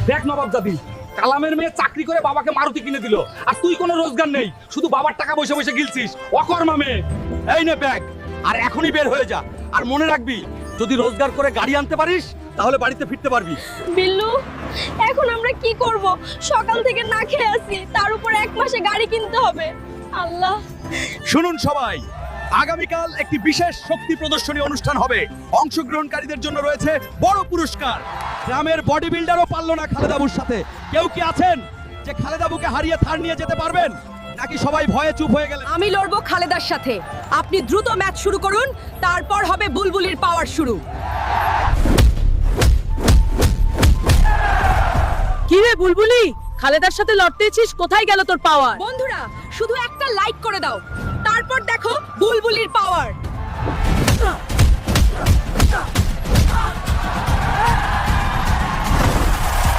দেখ নবাবজাদি, কালামের মেয়ে চাকরি করে বাবাকে মারুতি কিনে দিল, আর তুই কোনো রোজগার নেই, শুধু বাবার টাকা বসে বসে গিলছিস। অকর্মা মেয়ে। এই নে ব্যাগ, আর এখনই বের হয়ে যা। আর মনে রাখবি, যদি রোজগার করে গাড়ি আনতে পারিস তাহলে বাড়িতে ফিরতে পারবি। বিল্লু, এখন আমরা কি করব? সকাল থেকে না খেয়ে আছি, তার উপর 1 মাসে গাড়ি কিনতে হবে। আল্লাহ। শুনুন সবাই, আগামীকাল একটি বিশেষ শক্তি প্রদর্শনী অনুষ্ঠান হবে। অংশগ্রহণকারীদের জন্য রয়েছে বড় পুরস্কার। গ্রামের বডি বিল্ডারও পারলো না খালেদাবুর সাথে। কেউ কি আছেন যে খালেদাবুকে হারিয়ে থার নিয়ে যেতে পারবেন, নাকি সবাই ভয়ে চুপ হয়ে গেলেন? আমি লড়বো খালেদার সাথে। আপনি দ্রুত ম্যাচ শুরু করুন, তারপর হবে বুলবুলির পাওয়ার শুরু। কি রে বুলবুলি, খালেদার সাথে লড়তেছিস, কোথায় গেল তোর পাওয়ার? বন্ধুরা, শুধু একটা লাইক করে দাও, তারপর দেখো বুলবুলির পাওয়ার।